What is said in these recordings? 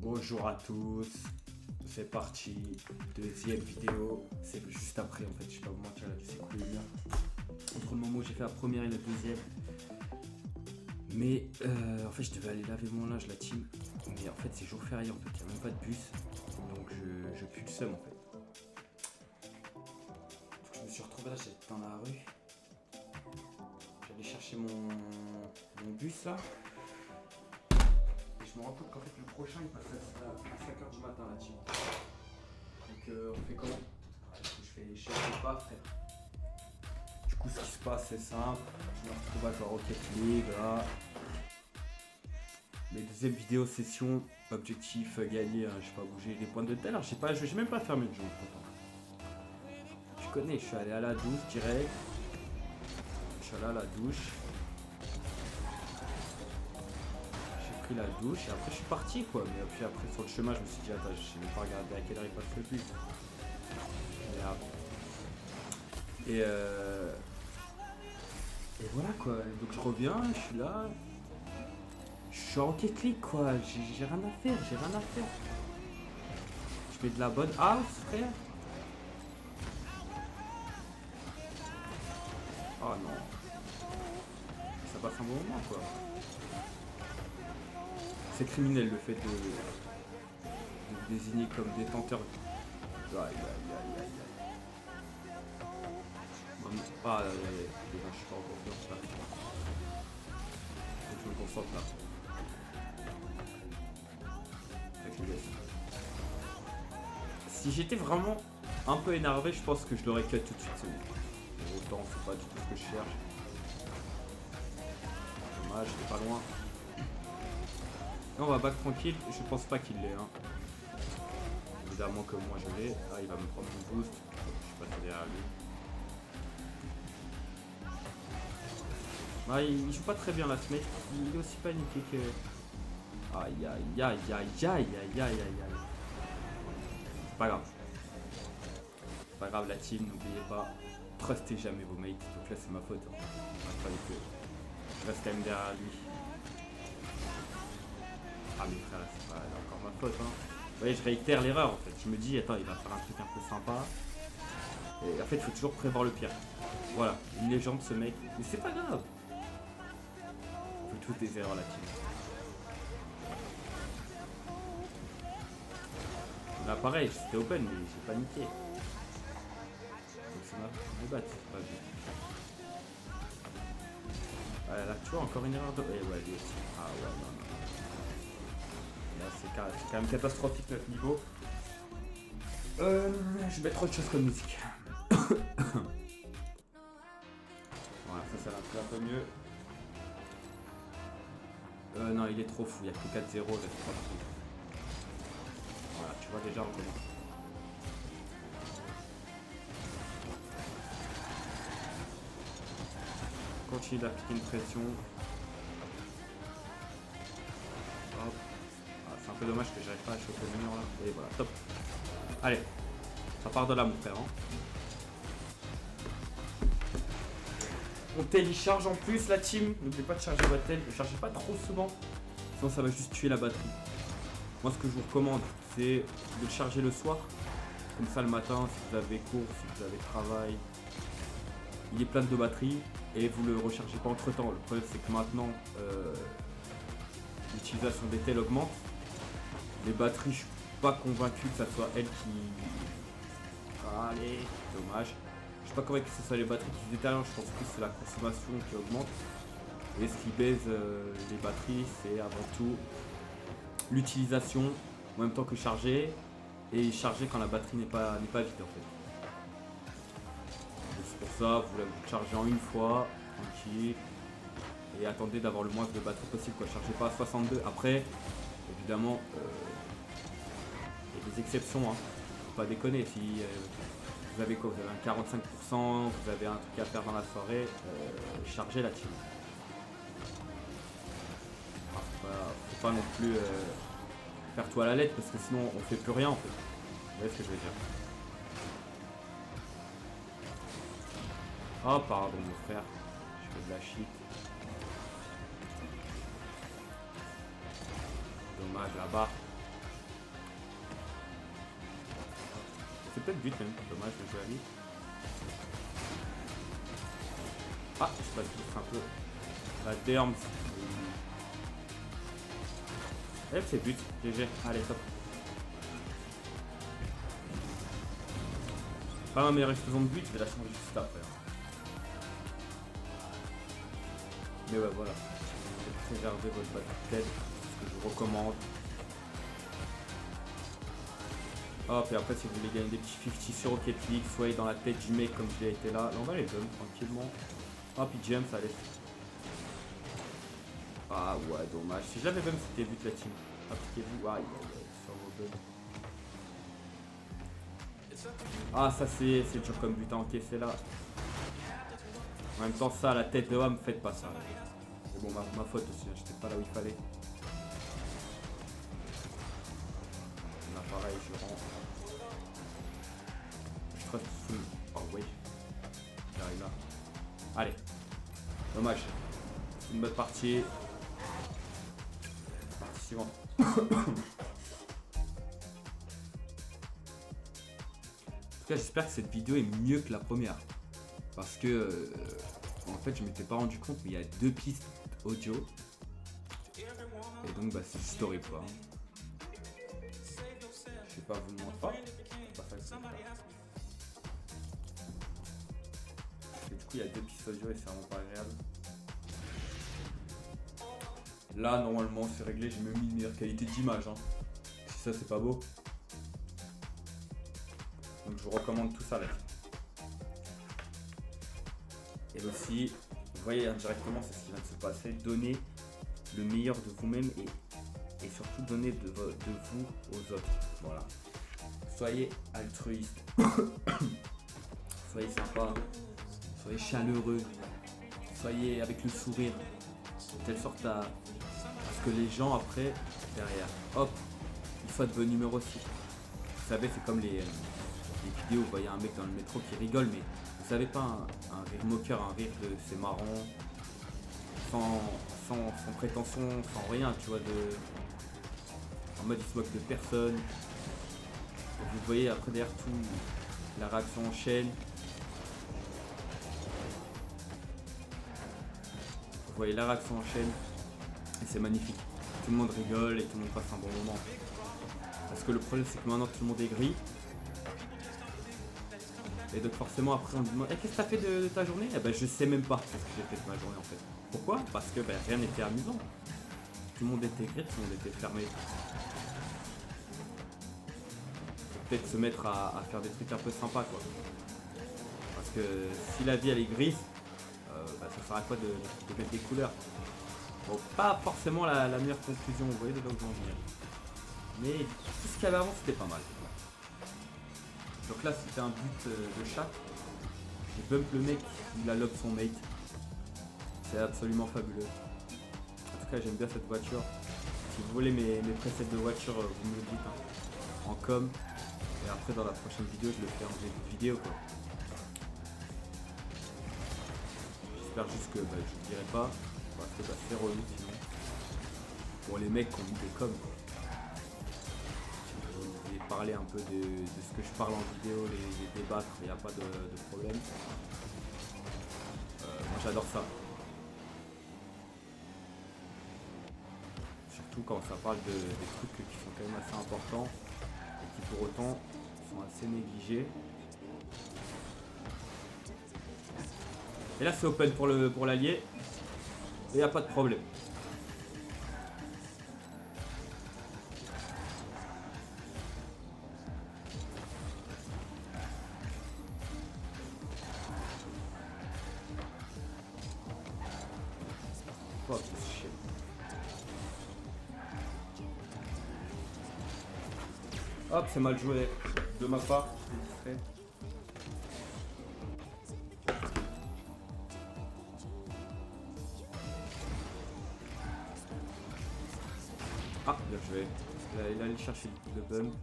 Bonjour à tous, c'est parti, deuxième vidéo, c'est juste après en fait, je sais pas vous mentir, là, c'est cool une heure. Entre le moment où j'ai fait la première et la deuxième. Mais en fait je devais aller laver mon linge la team, mais en fait c'est jour férié en fait, il n'y a même pas de bus, donc je pue le seum en fait. Donc, je me suis retrouvé là, j'étais dans la rue, j'allais chercher mon bus là. Je me rends compte qu'en fait le prochain il passe à 5h du matin la team. Donc on fait comment? Je sais pas frère. Du coup ce qui se passe c'est simple, je me retrouve à jouer à Rocket League là. Mes deuxième vidéo session, objectif gagner, je sais pas bouger les points de tel, alors j'ai même pas fermé le jeu pourtant. Tu connais, je suis allé à la douche direct. Je suis allé à la douche. La douche et après je suis parti quoi, mais puis après sur le chemin je me suis dit attends, je sais même pas regarder à quelle heure il passe le bus. Et voilà quoi, donc je reviens, je suis là, je suis en Rocket League quoi, j'ai rien à faire, je mets de la bonne house frère. Oh non, ça passe un bon moment quoi. C'est criminel le fait de désigner comme détenteur. Aïe aïe aïe aïe aïe. Ah je suis pas en confiance là. Faut que je me concentre là. Avec le gars. Si j'étais vraiment un peu énervé, je pense que je l'aurais cut tout de suite. Mais autant c'est pas du tout ce que je cherche. Dommage, j'étais pas loin. On va back tranquille, je pense pas qu'il l'ait. Hein. Évidemment que moi je l'ai. Ah, il va me prendre mon boost. Je suis passé derrière lui. Ah, il joue pas très bien là ce mec. Il est aussi paniqué que. Aïe aïe aïe aïe aïe aïe aïe aïe aïe. C'est pas grave. C'est pas grave la team, n'oubliez pas. Trustez jamais vos mates. Donc là c'est ma faute. Hein. Il fallait que je reste quand même derrière lui. Ah mais frère, c'est pas encore ma faute hein. Vous voyez, je réitère l'erreur en fait. Je me dis, attends, il va faire un truc un peu sympa. Et en fait, il faut toujours prévoir le pire. Voilà, une légende ce mec. Mais c'est pas grave. On fait toutes des erreurs là-dessus. Là pareil, c'était open, mais j'ai paniqué. Donc c'est ma batte, c'est pas vu. Ah, là, tu vois, encore une erreur de. Eh ouais, lui aussi. Ah ouais, non. C'est quand même catastrophique notre niveau. Je vais mettre autre chose comme musique. Voilà, ça va un peu mieux. Non, il est trop fou, il n'y a que 4-0, là, c'est pas fou. Voilà, tu vois déjà, on commence. Continue d'appliquer une pression. Hop. C'est un peu dommage que j'arrive pas à choper le mur là. Et voilà, top. Allez, ça part de là mon frère. Hein. On télécharge en plus la team. N'oubliez pas de charger votre tel. Ne chargez pas trop souvent. Sinon ça va juste tuer la batterie. Moi ce que je vous recommande c'est de le charger le soir. Comme ça le matin si vous avez cours, si vous avez travail. Il est plein de batterie. Et vous le rechargez pas entre temps. Le problème c'est que maintenant l'utilisation des tels augmente. Les batteries, je suis pas convaincu que ça soit elle qui. Allez, dommage. Je suis pas convaincu que ce soit les batteries qui se détériorent, je pense que c'est la consommation qui augmente. Et ce qui baise les batteries, c'est avant tout l'utilisation en même temps que charger. Et charger quand la batterie n'est pas vide en fait. C'est pour ça, vous la chargez en une fois, tranquille. Et attendez d'avoir le moins de batterie possible, quoi. Chargez pas à 62. Après, évidemment, il y a des exceptions, hein. Faut pas déconner. Si vous avez quoi, vous avez un 45%, vous avez un truc à faire dans la soirée, chargez la team. Faut pas non plus faire tout à la lettre parce que sinon on fait plus rien en fait. Vous voyez ce que je veux dire. Oh pardon mon frère, je fais de la shit. Dommage là-bas. C'est peut-être but même, dommage de jouer à lui. Ah, je sais pas, c'est un peu la derme. Et c'est but, GG, allez top. Pas ma meilleure explosion de but, je vais la changer juste après. Mais ouais, voilà. Préservez votre batterie, c'est ce que je vous recommande. Hop, et après, si vous voulez gagner des petits 50 sur Rocket League, soyez dans la tête du mec comme je l'ai été là. Là, on va les bums tranquillement. Hop, il jump, ça allait. Ah ouais, dommage. Si je l'avais bum, c'était but la team. Appliquez-vous. Aïe, sur vos bums. Ah, ça c'est dur comme but à encaisser là. En même temps, ça, la tête de homme, faites pas ça. C'est bon, ma faute aussi, hein, j'étais pas là où il fallait. Là, pareil, je rentre. Je trust full. Oh, oui. J'arrive là. Allez. Dommage. C'est une bonne partie. Partie suivante. En tout cas, j'espère que cette vidéo est mieux que la première. Parce que, en fait, je m'étais pas rendu compte, mais il y a 2 pistes audio. Et donc, bah, c'est historique, quoi. Je sais pas vous le montrer. Pas facile. Et du coup, il y a 2 pistes audio et c'est vraiment pas agréable. Là, normalement, c'est réglé. J'ai même mis une meilleure qualité d'image. Hein. Si ça, c'est pas beau. Donc, je vous recommande tout ça là. Et aussi, vous voyez indirectement, c'est ce qui vient de se passer. Donnez le meilleur de vous-même et surtout donnez de vous aux autres. Voilà. Soyez altruiste. Soyez sympa. Soyez chaleureux. Soyez avec le sourire. De telle sorte à ce que les gens après, derrière, hop, ils soient de bonne humeur aussi. Vous savez, c'est comme les vidéos, vous voyez un mec dans le métro qui rigole, mais vous savez pas, un rire moqueur, un rire de c'est marrant, sans prétention, sans rien, tu vois, en mode il se moque de personne. Et vous voyez après derrière tout, la réaction en chaîne. Vous voyez la réaction en chaîne et c'est magnifique. Tout le monde rigole et tout le monde passe un bon moment. Parce que le problème c'est que maintenant tout le monde est gris. Et donc forcément après on me demande qu'est-ce que t'as fait de ta journée? Eh ben je sais même pas ce que j'ai fait de ma journée en fait. Pourquoi? Parce que ben, rien n'était amusant. Tout le monde était gris, tout le monde était fermé. Faut peut-être se mettre à faire des trucs un peu sympas quoi. Parce que si la vie elle est grise, bah, ça sert à quoi de mettre des couleurs? Bon, pas forcément la meilleure conclusion, vous voyez de là où je veux en venir. Mais tout ce qu'il y avait avant c'était pas mal. Donc là c'était un but de chat. Je bump le mec, il a lob son mate. C'est absolument fabuleux. En tout cas j'aime bien cette voiture. Si vous voulez mes presets de voiture, vous me le dites hein, en com. Et après dans la prochaine vidéo je le fais en vidéo quoi. J'espère juste que bah, je ne dirai pas. Parce que bah, c'est relou sinon. Bon les mecs qui ont mis des coms quoi. Je vais parler un peu de ce que je parle en vidéo, les débattre, il n'y a pas de problème. Moi j'adore ça. Surtout quand ça parle des trucs qui sont quand même assez importants et qui pour autant sont assez négligés. Et là c'est open pour l'allié. Et il n'y a pas de problème. Oh, c'est chiant. Hop, c'est mal joué de ma part. Ah, bien joué. Il a allé chercher le bump.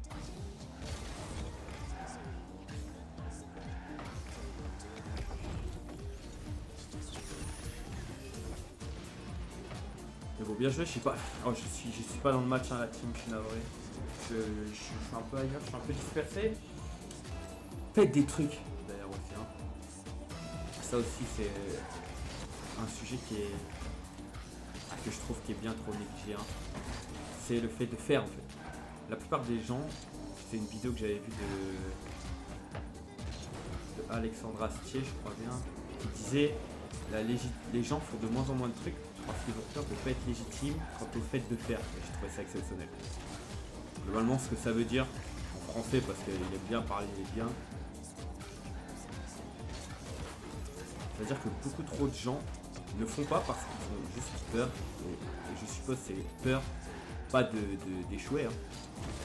Mais bon, bien joué, je sais pas. Oh, je suis pas dans le match, hein, la team, je suis navré. Je suis un peu ailleurs, je suis un peu dispersé. Faites des trucs d'ailleurs aussi. Hein. Ça aussi c'est un sujet que je trouve qui est bien trop négligé. Hein. C'est le fait de faire en fait. La plupart des gens, c'est une vidéo que j'avais vue de Alexandre Astier, je crois bien, qui disait les gens font de moins en moins de trucs parce qu'ils ont peur de ne pas être légitimes quant au fait de faire. Et j'ai trouvé ça exceptionnel. Globalement, ce que ça veut dire en français, parce qu'il aime bien parler bien, c'est-à-dire que beaucoup trop de gens ne font pas parce qu'ils ont juste peur, et je suppose c'est peur, pas d'échouer, hein.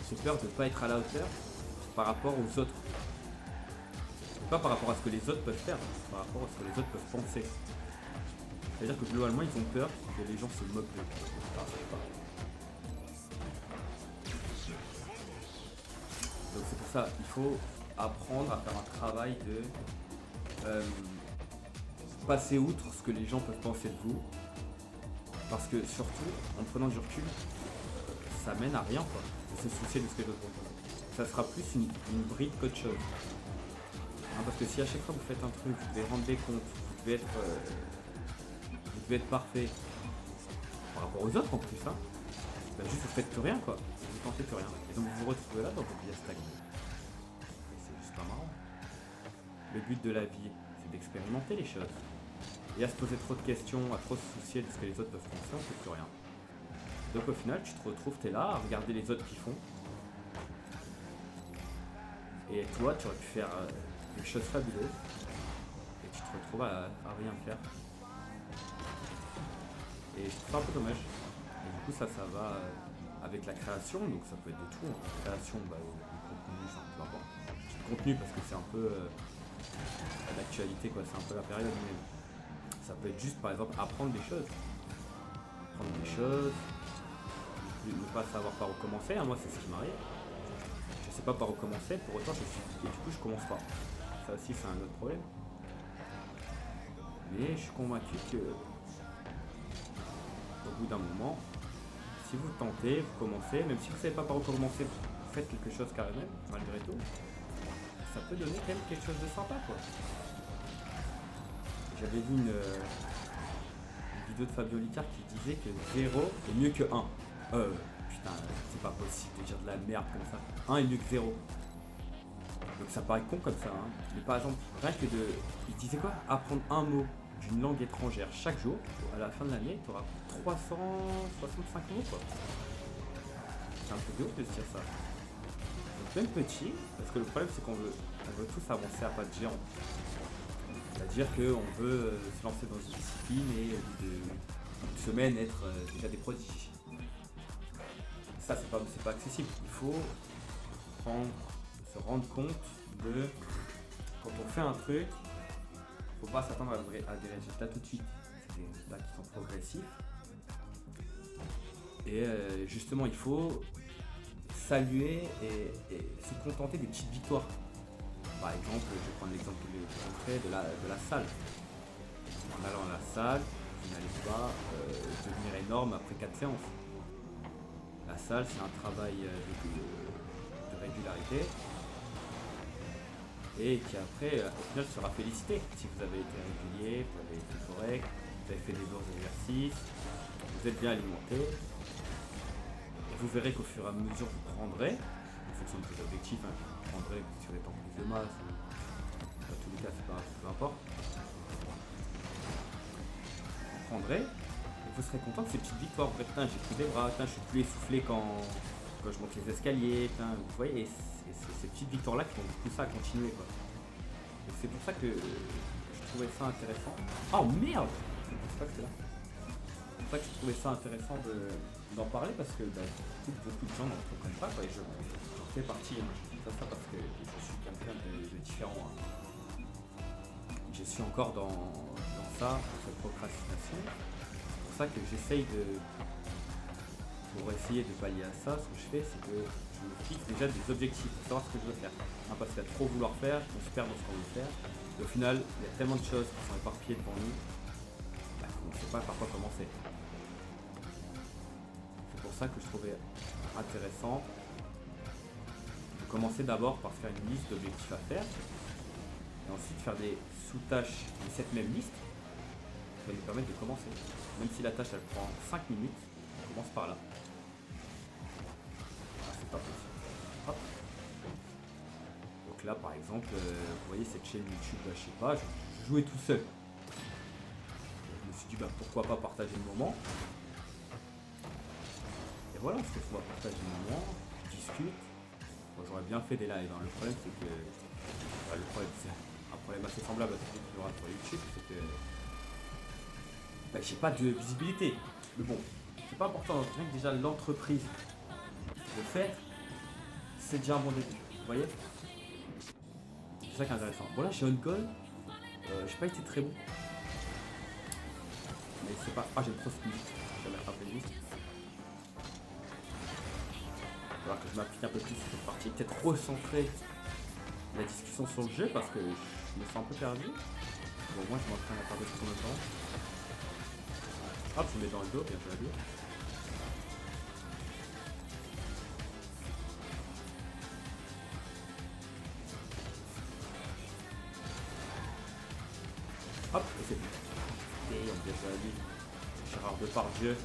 C'est peur de ne pas être à la hauteur par rapport aux autres. Pas par rapport à ce que les autres peuvent faire, par rapport à ce que les autres peuvent penser. C'est-à-dire que globalement, ils ont peur que les gens se moquent d'eux. Donc c'est pour ça, il faut apprendre à faire un travail de passer outre ce que les gens peuvent penser de vous. Parce que surtout, en prenant du recul, ça mène à rien, quoi, de se soucier de ce que les autres vont penser. Ça sera plus une bride qu'autre chose. Hein, parce que si à chaque fois vous faites un truc, vous devez rendre des comptes, vous devez être parfait par rapport aux autres en plus, hein, bah juste vous faites plus rien, quoi. Vous tentez plus rien. Et donc vous vous retrouvez là dans votre vie à stagner. Et c'est juste pas marrant. Le but de la vie, c'est d'expérimenter les choses. Et à se poser trop de questions, à trop se soucier de ce que les autres peuvent penser, on ne fait plus rien. Donc au final, tu te retrouves, t'es là à regarder les autres qui font. Et toi, tu aurais pu faire des choses fabuleuses. Et tu te retrouves à rien faire. Et je trouve ça un peu dommage. Et du coup, ça va avec la création, donc ça peut être de tout. Hein. Création, le contenu, c'est un peu important. Je dis contenu parce que c'est un peu l'actualité, quoi. C'est un peu la période. Mais ça peut être juste, par exemple, apprendre des choses. Apprendre des choses. Ne pas savoir par où commencer. Hein. Moi, c'est ce qui m'arrive. Je sais pas par où commencer. Pour autant, et du coup, je commence pas. Ça aussi, c'est un autre problème. Mais je suis convaincu que au bout d'un moment, si vous tentez, vous commencez, même si vous ne savez pas par où commencer, vous faites quelque chose carrément, malgré tout, ça peut donner quand même quelque chose de sympa, quoi. J'avais vu une vidéo de Fabio Licard qui disait que 0 est mieux que 1. Putain, c'est pas possible de dire de la merde comme ça. 1 est mieux que 0. Donc ça paraît con comme ça, hein. Mais par exemple, rien que de... Il disait quoi? Apprendre un mot d'une langue étrangère chaque jour, à la fin de l'année, tu auras 365 euros, quoi. C'est un peu de ouf de se dire ça. Donc même petit, parce que le problème c'est qu'on veut tous avancer à pas de géant. C'est-à-dire qu'on veut se lancer dans une discipline et une semaine être déjà des prodiges. Ça c'est pas accessible. Il faut se rendre compte de quand on fait un truc, faut pas s'attendre à des résultats tout de suite. C'est des résultats qui sont progressifs. Et justement, il faut saluer et se contenter des petites victoires. Par exemple, je vais prendre l'exemple concret de la salle. En allant à la salle, vous n'allez pas devenir énorme après 4 séances. La salle, c'est un travail de régularité. Et qui après, au final, sera félicité. Si vous avez été régulier, vous avez été correct, vous avez fait des bons exercices, vous êtes bien alimenté. Et vous verrez qu'au fur et à mesure, vous prendrez, en fonction de vos objectifs, hein, vous prendrez si vous êtes en prise de masse, dans tous les cas, c'est pas peu importe. Vous prendrez, et vous serez content de ces petites victoires. Vous putain, j'ai pris des bras, putain, je suis plus essoufflé quand je monte les escaliers, putain, vous voyez. Et c'est ces petites victoires-là qui vont vous pousser à continuer, quoi. Et c'est pour ça que je trouvais ça intéressant. Oh merde! C'est pas que c'est là. C'est pour ça que je trouvais ça intéressant d'en parler parce que beaucoup de gens n'en comprennent pas, quoi. Et j'en fais partie. Hein. Je dis pas ça parce que je suis quelqu'un de différent. Hein. Je suis encore dans ça, dans cette procrastination. C'est pour ça que j'essaye pour essayer de pallier à ça, ce que je fais, c'est que je me fixe déjà des objectifs pour savoir ce que je veux faire. Hein, parce qu'à trop vouloir faire, on se perd dans ce qu'on veut faire. Et au final, il y a tellement de choses qui sont éparpillées devant nous, qu'on ne sait pas par quoi commencer. C'est pour ça que je trouvais intéressant de commencer d'abord par faire une liste d'objectifs à faire. Et ensuite faire des sous-tâches de cette même liste. Ça va nous permettre de commencer. Même si la tâche elle prend 5 minutes, on commence par là. Ah, c'est pas possible. Hop. Donc là par exemple, vous voyez cette chaîne YouTube, là, je sais pas, je jouais tout seul. Je me suis dit bah pourquoi pas partager le moment. Et voilà, on se retrouve à partager le moment, on discute. Bon, j'aurais bien fait des lives, hein. Le problème c'est que. Bah, le problème c'est un problème assez semblable à celui qu'il y aura sur YouTube, c'est que. Bah, j'ai pas de visibilité. Mais bon, c'est pas important, rien que déjà l'entreprise de faire, c'est déjà un bon début. Vous voyez? C'est ça qui est intéressant. Bon là j'ai un goal, j'ai pas été très bon. Mais c'est pas. Ah j'ai trop de musique, j'ai jamais rattrapé une musique. Il va falloir que je m'applique un peu plus sur cette partie, peut-être recentrer la discussion sur le jeu parce que je me sens un peu perdu. Bon moi je m'entraîne à faire des trucs en même temps. Hop, je me mets dans le dos, bien joué. Hop, et c'est bon. Et on bien joué à lui. Gérard Depardieu.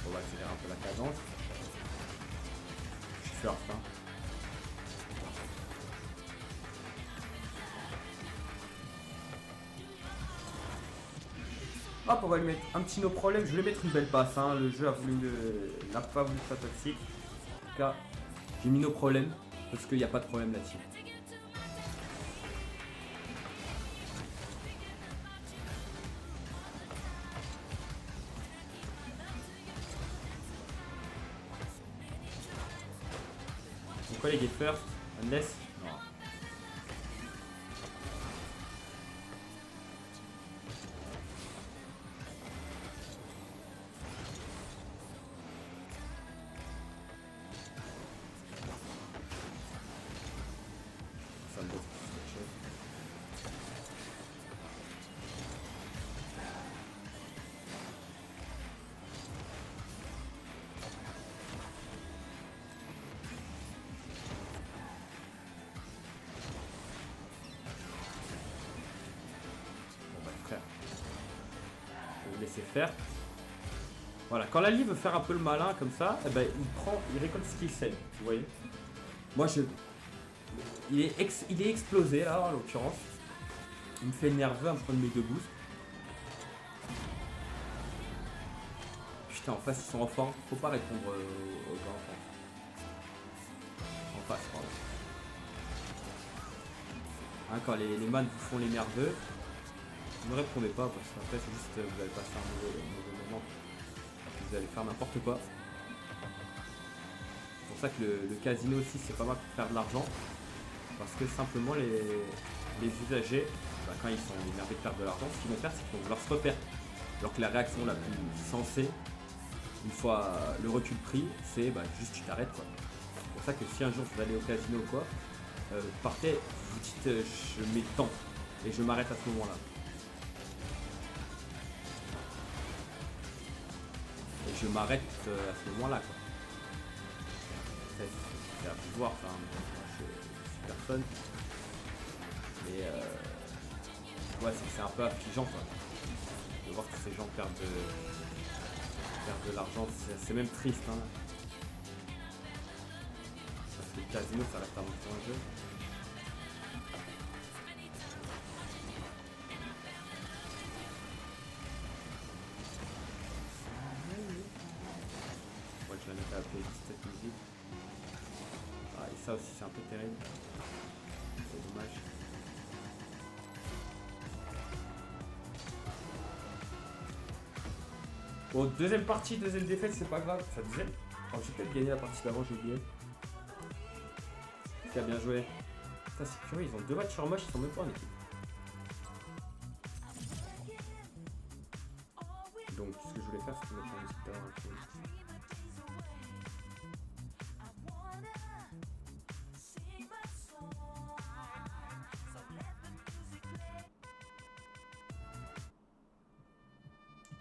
On va accélérer un peu la cadence. Je suis first, hein. Hop, on va lui mettre un petit no problème. Je vais lui mettre une belle passe, hein. Le jeu n'a pas voulu que ça toxique. En tout cas, j'ai mis no problème parce qu'il n'y a pas de problème là-dessus. Mon collègue est first, unless. Non. Ça me donne quelque chose. Bon bah frère, je vais vous laisser faire. Voilà, quand l'allié veut faire un peu le malin comme ça, eh ben, il récolte ce qu'il sait, vous voyez. Moi il est explosé là en l'occurrence. Il me fait nerveux, un peu de mes deux boosts. Putain, en face ils sont en forme, faut pas répondre aux gars en face. En face, pardon. Hein, quand les man vous font les nerveux, ne répondez pas parce qu'en fait c'est juste vous allez passer un mauvais moment. Vous allez faire n'importe quoi. C'est pour ça que le casino aussi c'est pas mal pour faire de l'argent. Parce que simplement les usagers, bah, quand ils sont énervés de perdre de l'argent, ce qu'ils vont faire c'est qu'ils vont vouloir se repère. Alors que la réaction la plus sensée, une fois le recul pris, c'est bah, juste tu t'arrêtes quoi. C'est pour ça que si un jour vous allez au casino ou quoi, partez, vous dites je mets temps et je m'arrête à ce moment-là. Et je m'arrête à ce moment-là quoi. C'est à pouvoir, enfin, je suis personne. Mais ouais, c'est un peu affligeant quoi. De voir que ces gens perdent de l'argent, c'est même triste hein. Parce que le casino ça reste avant tout un jeu. Moi je la mettais à playlist cette musique. Ah, et ça aussi c'est un peu terrible. C'est dommage. Bon, deuxième partie, deuxième défaite, c'est pas grave. Enfin, deuxième. Oh, j'ai peut-être gagné la partie d'avant, j'ai oublié. Qui a bien joué. Putain, c'est curieux, ils ont deux matchs sur moche, ils sont même pas en équipe. Donc, ce que je voulais faire, c'est mettre un petit peu.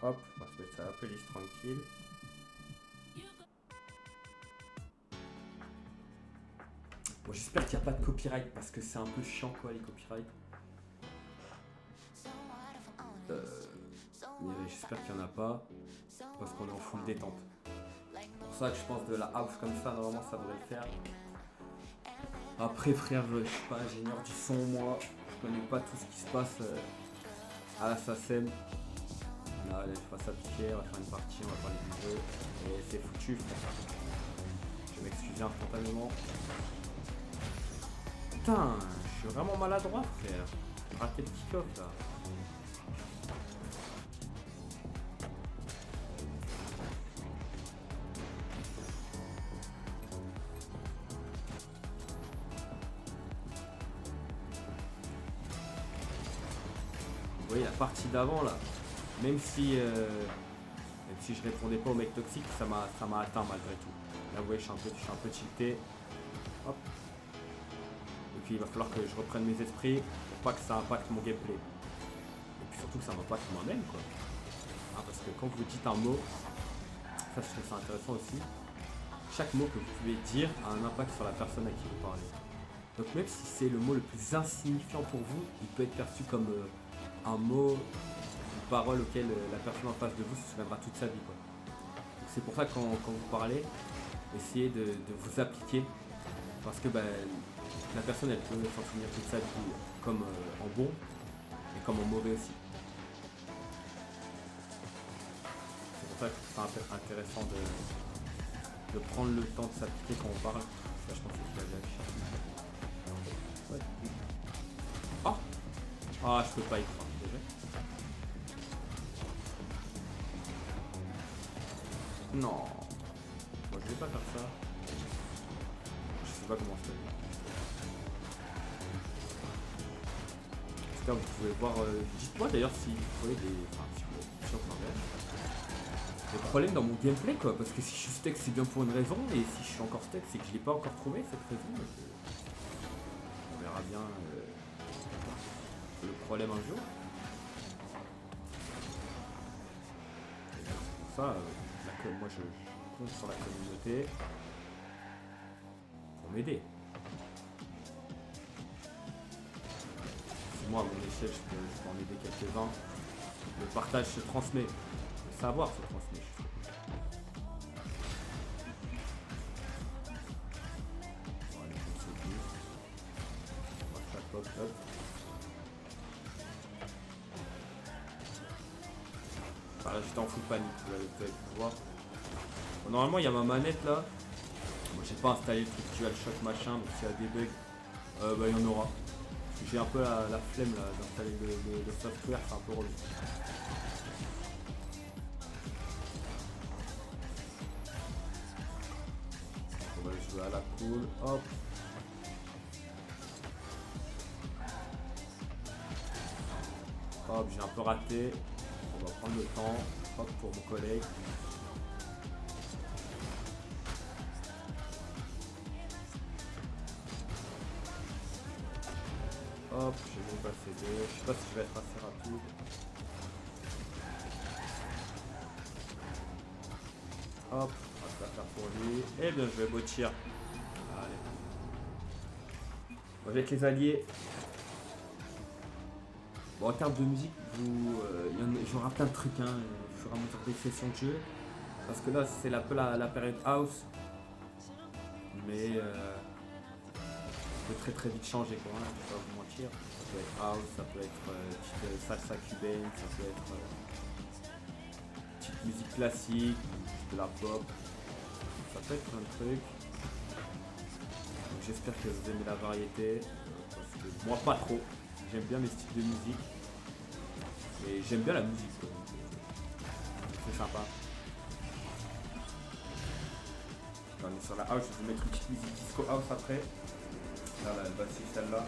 Hop, on va se mettre ça un peu lisse tranquille. Bon, j'espère qu'il n'y a pas de copyright parce que c'est un peu chiant quoi les copyrights. Mais j'espère qu'il n'y en a pas parce qu'on est en full détente. C'est pour ça que je pense de la house comme ça, normalement ça devrait le faire. Après frère, je suis pas ingénieur du son moi, je connais pas tout ce qui se passe à la SACEM. Là, je vais pas s'appliquer, on va faire une partie, on va parler du jeu et c'est foutu frère. Je vais m'excuser instantanément. Putain, je suis vraiment maladroit frère. J'ai raté le kick-off là. Vous voyez la partie d'avant là, même si je répondais pas au mec toxique, ça m'a atteint malgré tout. Là vous voyez je suis un peu tilté. Hop. Et puis il va falloir que je reprenne mes esprits pour pas que ça impacte mon gameplay. Et puis surtout que ça m'impacte moi-même quoi. Hein, parce que quand vous dites un mot, ça je trouve ça intéressant aussi, chaque mot que vous pouvez dire a un impact sur la personne à qui vous parlez. Donc même si c'est le mot le plus insignifiant pour vous, il peut être perçu comme un mot, une parole auquel la personne en face de vous se souviendra toute sa vie quoi. Donc c'est pour ça que quand vous parlez, essayez de vous appliquer parce que la personne elle peut s'en souvenir toute sa vie comme en bon et comme en mauvais aussi. C'est pour ça que c'est intéressant de prendre le temps de s'appliquer quand on parle. Ça je pense que je l'avais affiché. Ouais. Oh ah je peux pas y croire déjà. Non. Moi je vais pas faire ça. Je sais pas comment ça se fait. Vous pouvez voir, dites-moi d'ailleurs si vous voyez des problèmes dans mon gameplay quoi, parce que si je suis stuck c'est bien pour une raison, et si je suis encore stuck c'est que je l'ai pas encore trouvé cette raison. On verra bien le problème un jour. Et pour ça, moi je compte sur la communauté pour m'aider. Moi à mon échelle je peux en aider quelques-uns. Le partage se transmet, le savoir se transmet. Bon, allez, on va faire pop, hop. Voilà, j'étais en full panique, vous allez peut-être voir. Bon, normalement il y a ma manette là. Moi j'ai pas installé le truc DualShock machin, donc s'il y a des bugs, il y en aura. J'ai un peu la flemme là d'installer le software, c'est un peu relou. On va jouer à la cool, hop. Hop, j'ai un peu raté. On va prendre le temps, hop pour mon collègue. Hop, j'ai même pas cédé. Je sais pas si je vais être assez rapide. Hop, on va se la faire pour lui. Et bien je vais bottir. Allez. Bon, avec les alliés. Bon en termes de musique, j'aurai plein de trucs hein, au fur et à mesure des sessions de jeu. Parce que là c'est un peu la période house. Mais peut très très vite changer quoi, hein, je vais pas vous mentir. Ça peut être house, ça peut être petite salsa cubaine, ça peut être petite musique classique, de la pop, ça peut être plein de trucs. Donc j'espère que vous aimez la variété, parce que moi pas trop, j'aime bien mes styles de musique, et j'aime bien la musique quoi. C'est sympa. On est sur la house, je vais vous mettre une petite musique disco house après. Là, bah, c'est celle-là.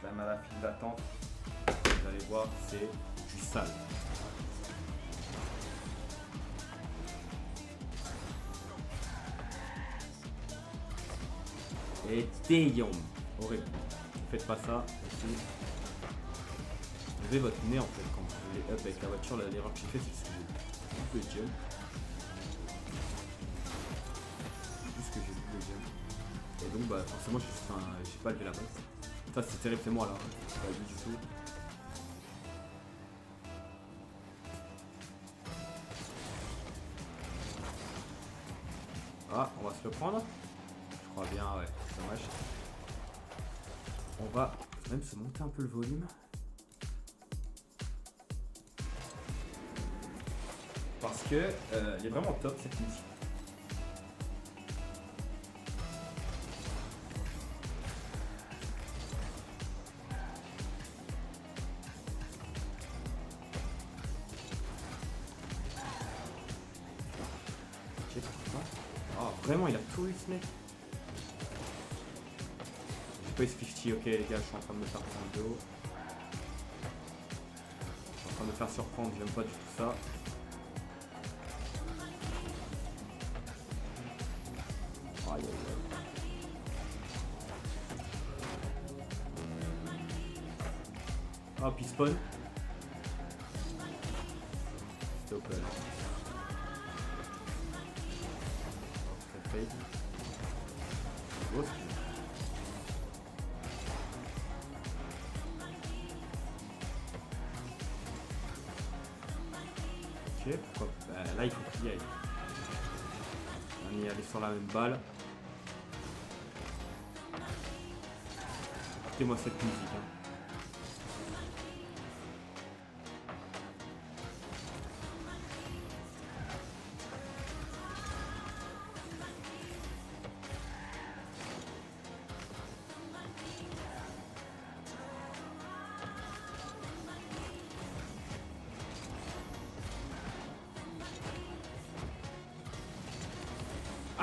Là, on a la file d'attente. Vous allez voir, c'est du sale. Et Théion. Horrible. Ne faites pas ça aussi. enlever votre nez en fait quand vous voulez up avec la voiture. L'erreur que j'ai fait, c'est que j'ai double jump. Juste que j'ai double jump. Et donc bah forcément j'ai pas levé la balle. Ça c'est terrible, c'est moi là. C'est pas vu du tout. Ah, on va se le prendre. Je crois bien, ouais, c'est dommage. On va même se monter un peu le volume. Parce que elle est vraiment top cette musique. Oh, vraiment, il a tout eu ce mec. J'ai pas eu ce 50, ok les gars, je suis en train de me faire prendre de haut. Je suis en train de me faire surprendre, j'aime pas du tout ça. Aïe aïe aïe. Ah, puis spawn. Stop là. Oh, ok, pourquoi là il faut qu'il y aille. On y allait sur la même balle. Écoutez-moi cette musique. Hein.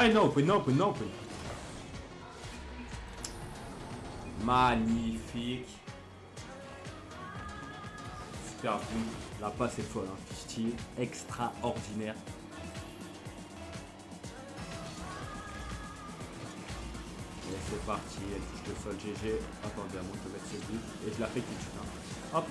Ah non, open. Magnifique. Super bon. La passe est folle, hein. Style extraordinaire. Et c'est parti, elle touche le sol, GG. Attendez, à moi de mettre ce but. Et je la fais tout de suite. Hein. Hop.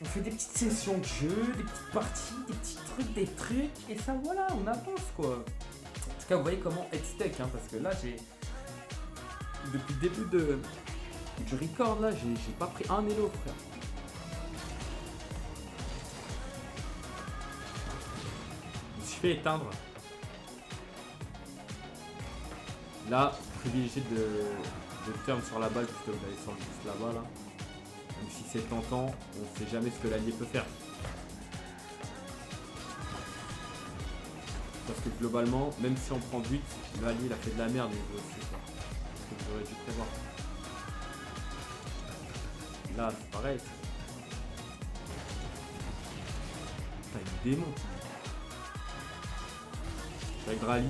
On fait des petites sessions de jeu, des petites parties, des trucs, et ça voilà, on avance quoi. En tout cas, vous voyez comment être steak, hein, parce que là j'ai. Depuis le début du record là, j'ai pas pris un élo frère. Je me suis fait éteindre. Là, privilégier de turn sur la balle plutôt que d'aller sur le boost là-bas là. Même si c'est tentant, on ne sait jamais ce que l'allié peut faire. Parce que globalement, même si on prend 8, l'allié il a fait de la merde niveau aussi quoi. C'est ce que j'aurais dû prévoir. Là c'est pareil. Putain il démonte. Avec Rally.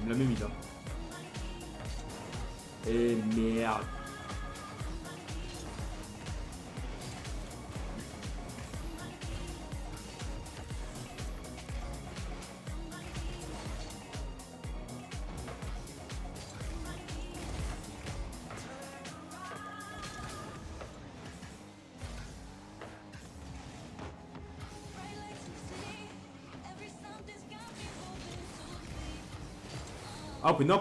Il me l'a même mis là. Et merde. Open. Nice,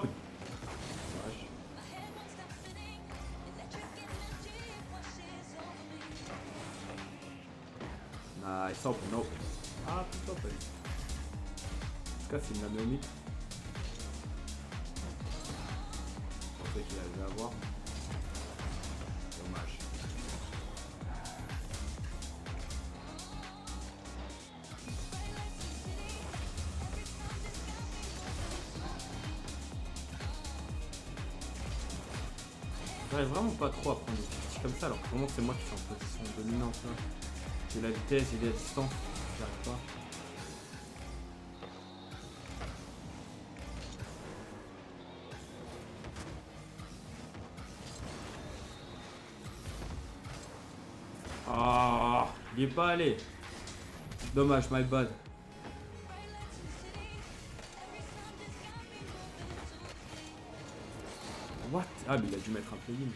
open. Ah, tout open. En tout cas, c'est une nanomite. Je pensais qu'il allait l'avoir. Dommage. J'arrive vraiment pas trop à prendre des petits comme ça, alors que vraiment c'est moi qui suis en position dominante là. J'ai la vitesse, j'ai la distance, j'arrive pas. Ah, il est pas allé. Dommage, my bad. What? Ah, mais il a dû mettre un plugin.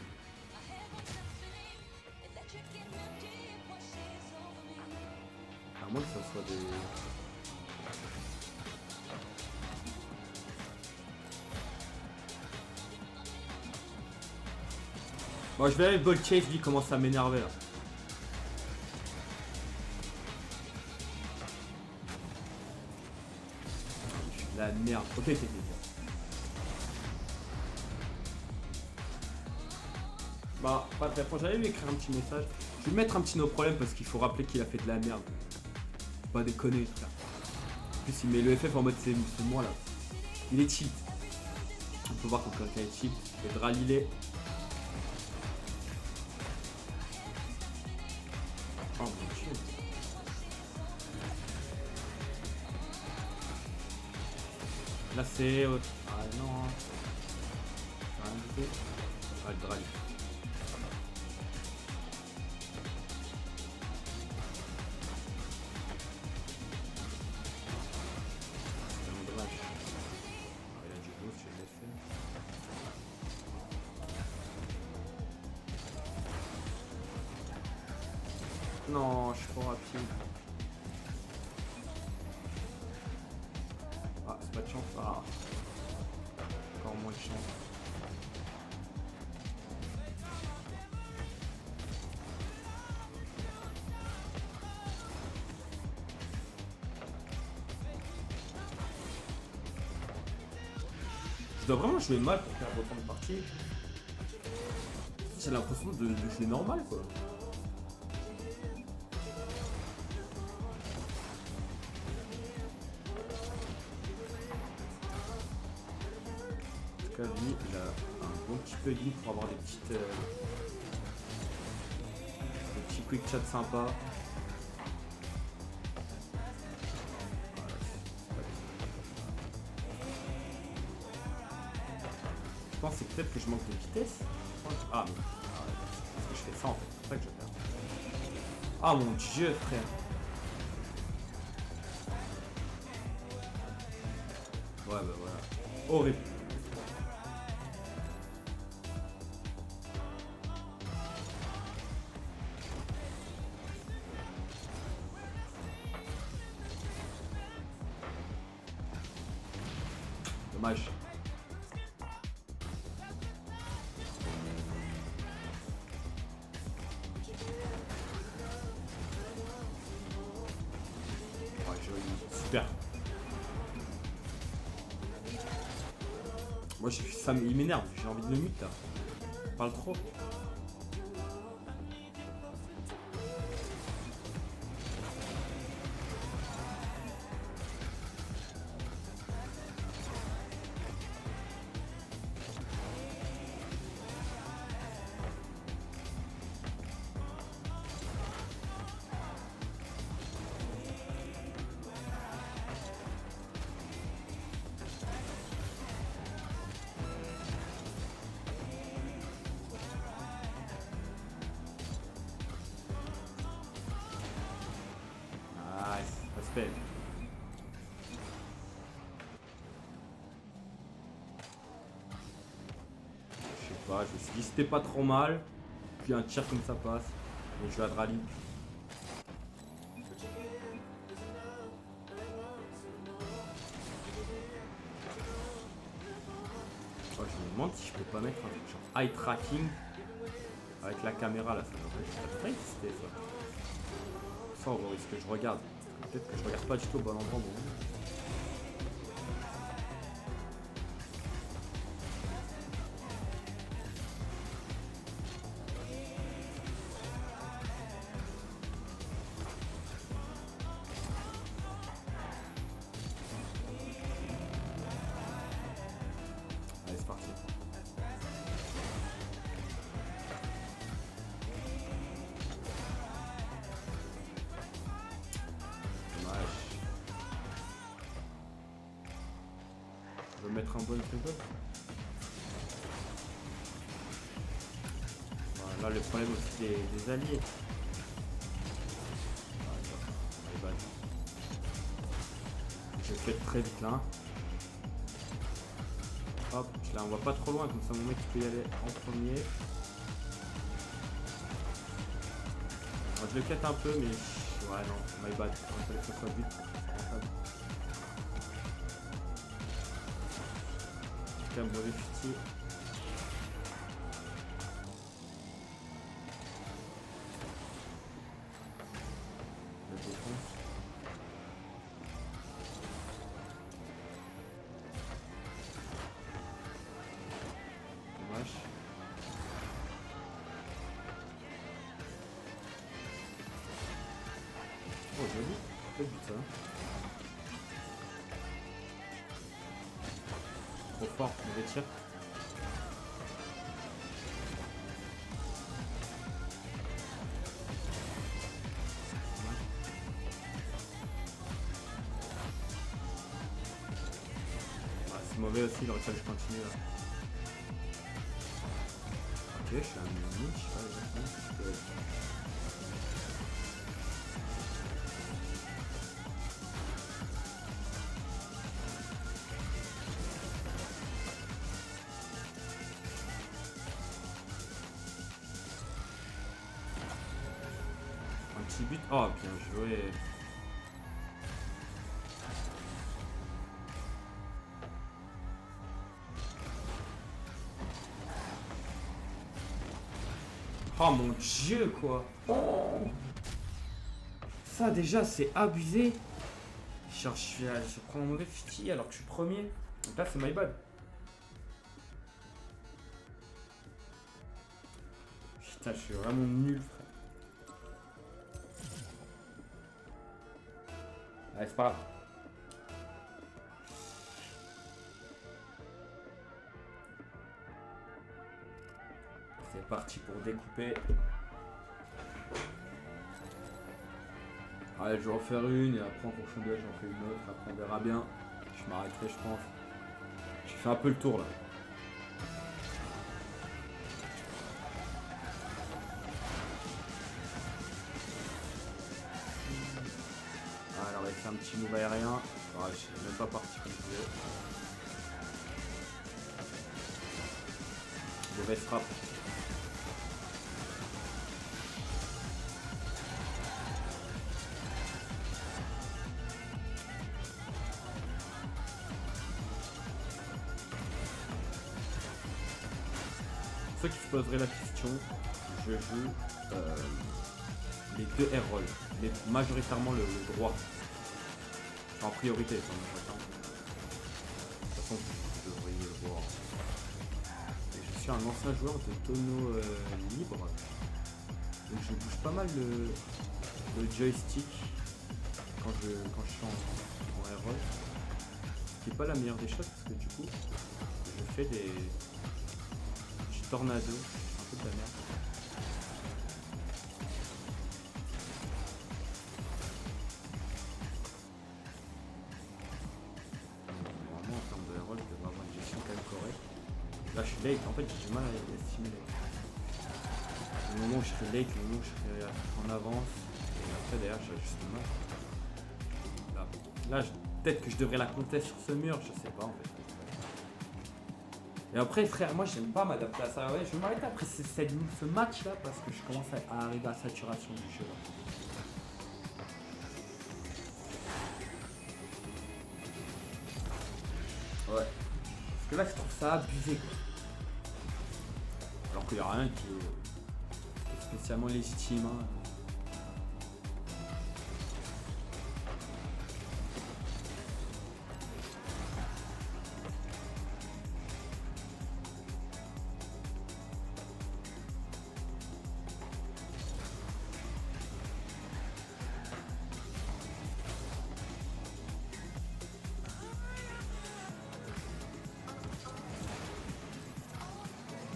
À moins que ça soit des... Bon, je vais aller Ball Chase, lui commence à m'énerver là. La merde. Ok, c'est bien. Bah, pas très franchement, j'allais lui écrire un petit message. Je vais lui mettre un petit no problème parce qu'il faut rappeler qu'il a fait de la merde. Faut pas déconner, frère. En plus, il met le FF en mode c'est moi là. Il est cheat. On peut voir quand quelqu'un est cheat. Je vais draliler. Oh mon dieu. Là c'est... Ah non. Rien du tout. Ah, le drali. C'est vraiment dommage. Ah, il a du boost, je l'ai fait. Non, je suis trop rapide. Ah, c'est pas de chance. Ah. Encore moins de chance. Je dois vraiment jouer mal pour faire autant de parties. J'ai l'impression de jouer normal quoi. En tout cas, lui, il a un bon petit plugin pour avoir des petites. Des petits quick chat sympas. Voilà, c'est pas je pense que c'est peut-être que je manque de vitesse. Ah, mais. Ah, parce que je fais ça en fait, c'est pour ça que je perds. Ah mon dieu, frère. Ouais, bah voilà. Horrible. Dommage. Ouais, joli. Super. Moi, ça, il m'énerve. J'ai envie de le mute là. Il parle trop. Nice. Respect. Je sais pas, je me suis dit c'était pas trop mal. Puis un tir comme ça passe. Et je vais à Drali. Oh, je me demande si je peux pas mettre un truc genre eye tracking avec la caméra là, ça devrait exister ça. Ça on va voir ce que je regarde. Peut-être que je regarde pas du tout au bon endroit. Bon. Allez, c'est parti. Dommage. Je vais mettre un bon trigger. Voilà, là le problème aussi des alliés. peut être très vite là. Hein. Hop, je la envoie pas trop loin, comme ça mon mec peut y aller en premier. Alors, je le quête un peu, mais ouais, non, my bad. Il fallait que ça soit vite. C'est quand même mauvais futil. La défense. Dommage. Oh, joli. Quel but ça. Trop fort, mauvais tir. Ah, c'est mauvais aussi, il aurait fallu que je continue là. Ok, je suis un mini, je sais pas exactement si je peux... Un petit but. Oh, bien joué. Oh mon dieu, quoi. Oh, ça déjà, c'est abusé. Genre, je prends un mauvais futil alors que je suis premier. Donc là, c'est my bad. Putain, je suis vraiment nul, frère. Allez, c'est pas grave. C'est parti pour découper. Allez, je vais en faire une et après en fonction d'elle, j'en fais une autre. Après, on verra bien. Je m'arrêterai, je pense. J'ai fait un peu le tour là. Alors, il fait un petit move aérien. Ah, je suis même pas parti comme je voulais. Mauvaise frappe. Ceux qui se poseraient la question, je joue les deux air rolls, mais majoritairement le droit. En priorité, de toute façon, vous devriez le voir. Et je suis un ancien joueur de tonneau libre, donc je bouge pas mal le joystick quand je suis en air roll. Ce qui n'est pas la meilleure des choses parce que du coup, je fais des tornado, un peu de la merde. Normalement en termes de air-roll, je devrais avoir une gestion quand même correcte. Là je suis late, en fait j'ai du mal à estimer les... Le moment où je serai late, le moment où je serai en avance, et après derrière j'ajuste mal. Là peut-être que je devrais la compter sur ce mur, je sais pas en fait. Et après frère, moi j'aime pas m'adapter à ça. Ouais, je vais m'arrêter après ce match là parce que je commence à arriver à saturation du jeu là. Ouais. Parce que là je trouve ça abusé quoi. Alors qu'il n'y a rien qui est spécialement légitime. Hein.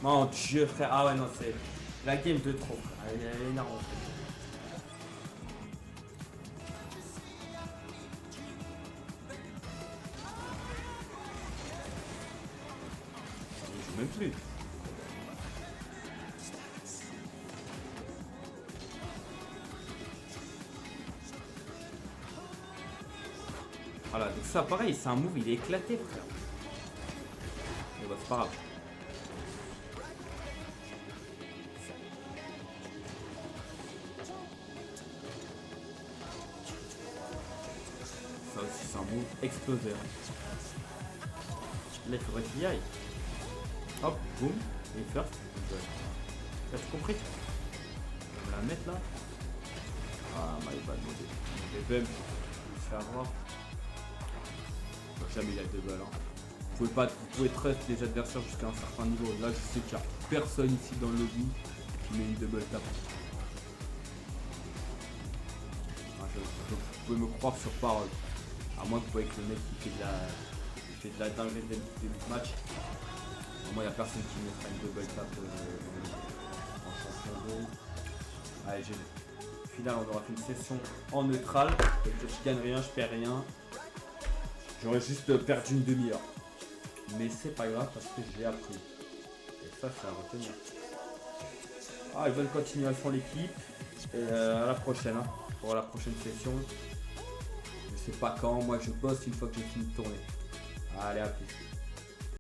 Mon dieu frère, ah ouais non c'est la game de trop, elle est énorme en fait. Je joue même plus. Voilà, donc ça pareil, c'est un move, il est éclaté frère. Mais bah c'est pas grave. Ça aussi c'est un move explosé. Là il faudrait qu'il y aille. Hop, boum, et first. T'as tout compris? On va la mettre là. Ah my bad, mauvais bump. Se faire avoir. Jamais il a 2 balles. Hein. Vous pouvez trust les adversaires jusqu'à un certain niveau. Là je sais qu'il n'y a personne ici dans le lobby qui met une double tap. Ah, vous pouvez me croire sur parole. À moins que vous voyez que le mec qui fait de la dinguerie dès le match. Moi, il n'y a personne qui mettra une double tap en champion 2. Allez, j'ai. Au final, on aura fait une session en neutral. Je gagne rien, je perds rien. J'aurais juste perdu une demi-heure. Mais c'est pas grave parce que j'ai appris. Et ça, c'est à retenir. Ah, une bonne continuation l'équipe. Et à la prochaine, hein, pour la prochaine session. Je sais pas quand, moi je bosse une fois que j'ai fini de tourner. Allez, à plus.